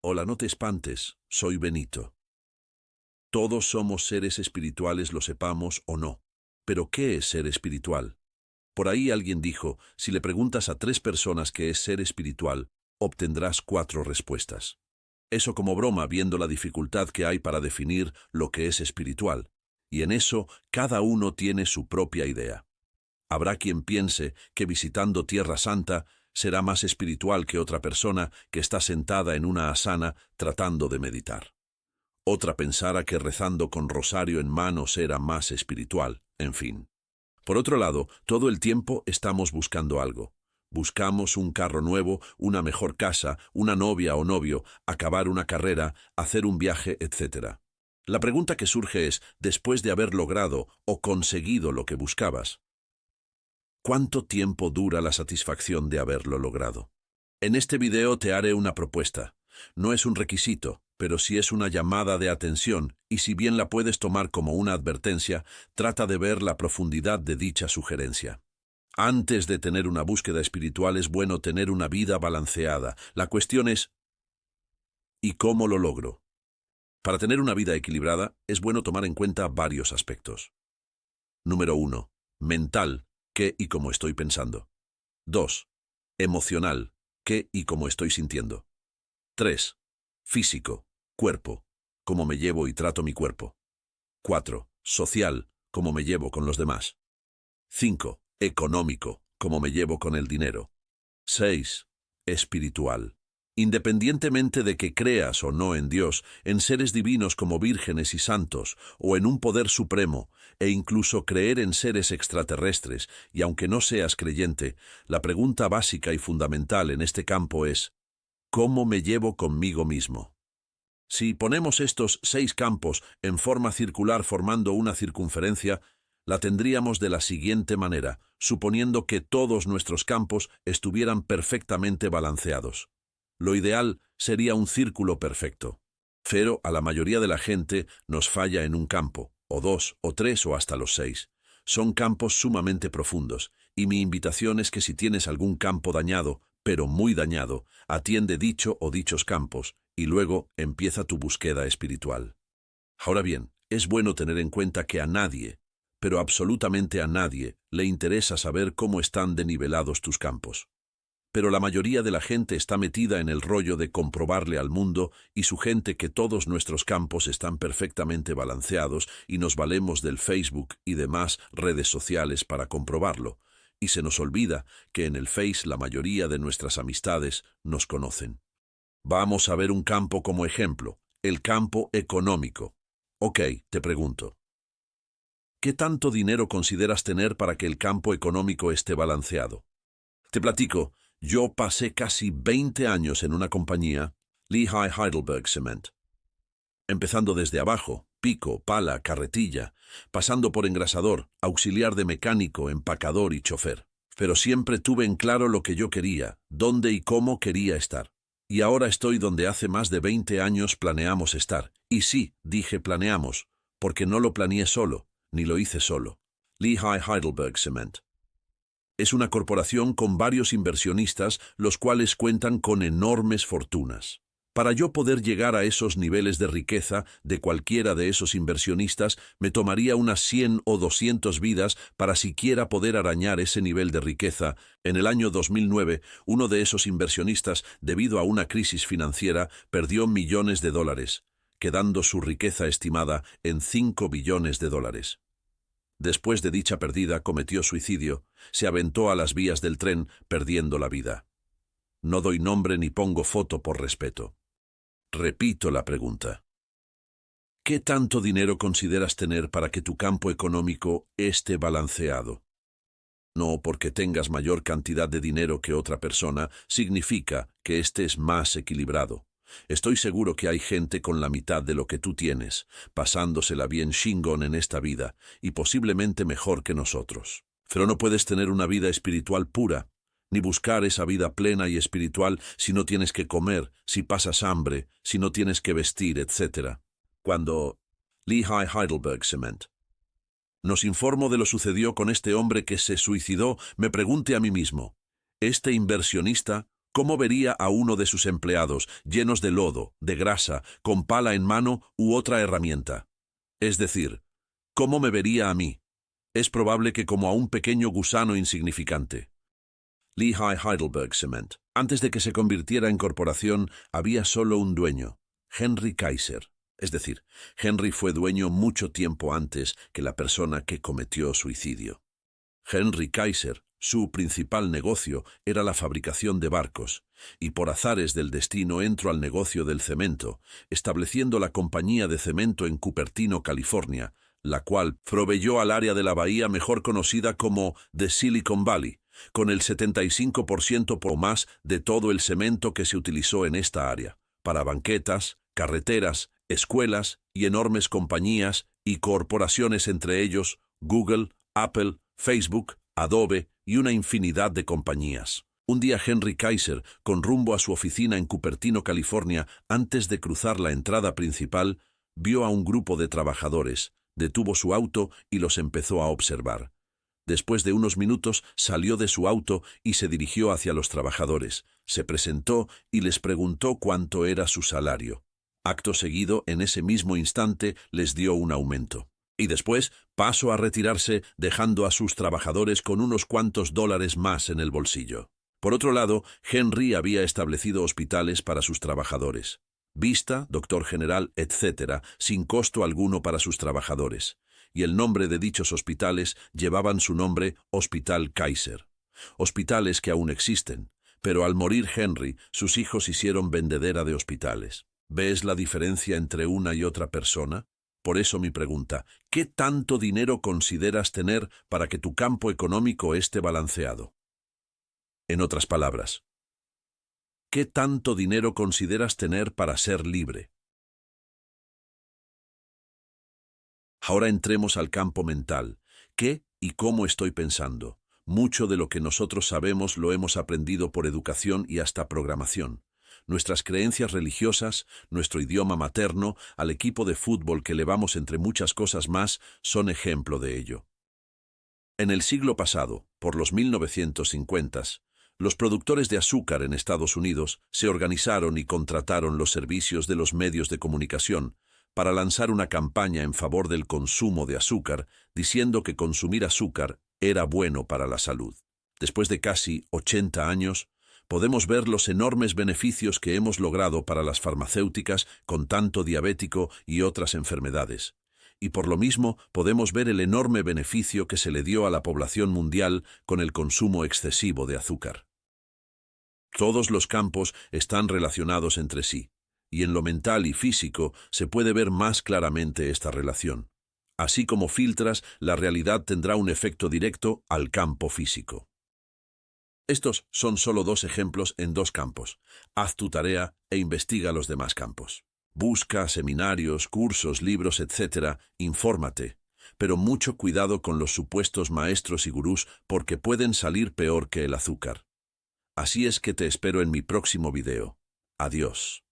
Hola, no te espantes, soy Benito. Todos somos seres espirituales, lo sepamos o no. Pero ¿qué es ser espiritual? Por ahí alguien dijo, si le preguntas a 3 personas qué es ser espiritual, obtendrás 4 respuestas. Eso como broma, viendo la dificultad que hay para definir lo que es espiritual. Y en eso, cada uno tiene su propia idea. Habrá quien piense que visitando Tierra Santa será más espiritual que otra persona que está sentada en una asana tratando de meditar. Otra pensara que rezando con rosario en manos era más espiritual, en fin. Por otro lado, todo el tiempo estamos buscando algo. Buscamos un carro nuevo, una mejor casa, una novia o novio, acabar una carrera, hacer un viaje, etc. La pregunta que surge es, después de haber logrado o conseguido lo que buscabas, ¿cuánto tiempo dura la satisfacción de haberlo logrado? En este video te haré una propuesta. No es un requisito, pero sí es una llamada de atención, y si bien la puedes tomar como una advertencia, trata de ver la profundidad de dicha sugerencia. Antes de tener una búsqueda espiritual es bueno tener una vida balanceada. La cuestión es, ¿y cómo lo logro? Para tener una vida equilibrada, es bueno tomar en cuenta varios aspectos. Número 1. Mental, qué y cómo estoy pensando. 2. Emocional, qué y cómo estoy sintiendo. 3. Físico, cuerpo, cómo me llevo y trato mi cuerpo. 4. Social, cómo me llevo con los demás. 5. Económico, cómo me llevo con el dinero. 6. Espiritual. Independientemente de que creas o no en Dios, en seres divinos como vírgenes y santos, o en un poder supremo, e incluso creer en seres extraterrestres, y aunque no seas creyente, la pregunta básica y fundamental en este campo es, ¿cómo me llevo conmigo mismo? Si ponemos estos 6 campos en forma circular formando una circunferencia, la tendríamos de la siguiente manera, suponiendo que todos nuestros campos estuvieran perfectamente balanceados. Lo ideal sería un círculo perfecto. Pero a la mayoría de la gente nos falla en un campo, o 2, o 3, o hasta los 6. Son campos sumamente profundos, y mi invitación es que si tienes algún campo dañado, pero muy dañado, atiende dicho o dichos campos, y luego empieza tu búsqueda espiritual. Ahora bien, es bueno tener en cuenta que a nadie, pero absolutamente a nadie, le interesa saber cómo están denivelados tus campos. Pero la mayoría de la gente está metida en el rollo de comprobarle al mundo y su gente que todos nuestros campos están perfectamente balanceados y nos valemos del Facebook y demás redes sociales para comprobarlo. Y se nos olvida que en el Face la mayoría de nuestras amistades nos conocen. Vamos a ver un campo como ejemplo, el campo económico. Ok, te pregunto. ¿Qué tanto dinero consideras tener para que el campo económico esté balanceado? Te platico, yo pasé casi 20 años en una compañía, Lehigh Heidelberg Cement. Empezando desde abajo, pico, pala, carretilla, pasando por engrasador, auxiliar de mecánico, empacador y chofer. Pero siempre tuve en claro lo que yo quería, dónde y cómo quería estar. Y ahora estoy donde hace más de 20 años planeamos estar. Y sí, dije planeamos, porque no lo planeé solo, ni lo hice solo. Lehigh Heidelberg Cement. Es una corporación con varios inversionistas, los cuales cuentan con enormes fortunas. Para yo poder llegar a esos niveles de riqueza de cualquiera de esos inversionistas, me tomaría unas 100 o 200 vidas para siquiera poder arañar ese nivel de riqueza. En el año 2009, uno de esos inversionistas, debido a una crisis financiera, perdió millones de dólares, quedando su riqueza estimada en 5 billones de dólares. Después de dicha pérdida, cometió suicidio, se aventó a las vías del tren, perdiendo la vida. No doy nombre ni pongo foto por respeto. Repito la pregunta. ¿Qué tanto dinero consideras tener para que tu campo económico esté balanceado? No porque tengas mayor cantidad de dinero que otra persona, significa que estés más equilibrado. Estoy seguro que hay gente con la mitad de lo que tú tienes, pasándosela bien chingón en esta vida, y posiblemente mejor que nosotros. Pero no puedes tener una vida espiritual pura, ni buscar esa vida plena y espiritual si no tienes que comer, si pasas hambre, si no tienes que vestir, etc. Cuando Lehigh Heidelberg Cement nos informó de lo sucedió con este hombre que se suicidó, me pregunté a mí mismo, ¿este inversionista ¿Cómo vería a uno de sus empleados llenos de lodo, de grasa, con pala en mano u otra herramienta? Es decir, ¿cómo me vería a mí? Es probable que como a un pequeño gusano insignificante. Lehigh Heidelberg Cement. Antes de que se convirtiera en corporación, había solo un dueño, Henry Kaiser. Es decir, Henry fue dueño mucho tiempo antes que la persona que cometió suicidio. Henry Kaiser, su principal negocio era la fabricación de barcos, y por azares del destino entró al negocio del cemento, estableciendo la compañía de cemento en Cupertino, California, la cual proveyó al área de la bahía mejor conocida como The Silicon Valley, con el 75% o más de todo el cemento que se utilizó en esta área, para banquetas, carreteras, escuelas y enormes compañías y corporaciones, entre ellos Google, Apple, Facebook, Adobe y una infinidad de compañías. Un día Henry Kaiser, con rumbo a su oficina en Cupertino, California, antes de cruzar la entrada principal, vio a un grupo de trabajadores, detuvo su auto y los empezó a observar. Después de unos minutos salió de su auto y se dirigió hacia los trabajadores, se presentó y les preguntó cuánto era su salario. Acto seguido, en ese mismo instante, les dio un aumento. Y después pasó a retirarse, dejando a sus trabajadores con unos cuantos dólares más en el bolsillo. Por otro lado, Henry había establecido hospitales para sus trabajadores. Vista, doctor general, etc., sin costo alguno para sus trabajadores. Y el nombre de dichos hospitales llevaban su nombre Hospital Kaiser. Hospitales que aún existen, pero al morir Henry, sus hijos hicieron vendedera de hospitales. ¿Ves la diferencia entre una y otra persona? Por eso mi pregunta, ¿qué tanto dinero consideras tener para que tu campo económico esté balanceado? En otras palabras, ¿qué tanto dinero consideras tener para ser libre? Ahora entremos al campo mental. ¿Qué y cómo estoy pensando? Mucho de lo que nosotros sabemos lo hemos aprendido por educación y hasta programación. Nuestras creencias religiosas, nuestro idioma materno, al equipo de fútbol que elevamos entre muchas cosas más, son ejemplo de ello. En el siglo pasado, por los 1950s, los productores de azúcar en Estados Unidos se organizaron y contrataron los servicios de los medios de comunicación para lanzar una campaña en favor del consumo de azúcar, diciendo que consumir azúcar era bueno para la salud. Después de casi 80 años, podemos ver los enormes beneficios que hemos logrado para las farmacéuticas con tanto diabético y otras enfermedades. Y por lo mismo podemos ver el enorme beneficio que se le dio a la población mundial con el consumo excesivo de azúcar. Todos los campos están relacionados entre sí, y en lo mental y físico se puede ver más claramente esta relación. Así como filtras, la realidad tendrá un efecto directo al campo físico. Estos son solo 2 ejemplos en 2 campos. Haz tu tarea e investiga los demás campos. Busca seminarios, cursos, libros, etc. Infórmate. Pero mucho cuidado con los supuestos maestros y gurús porque pueden salir peor que el azúcar. Así es que te espero en mi próximo video. Adiós.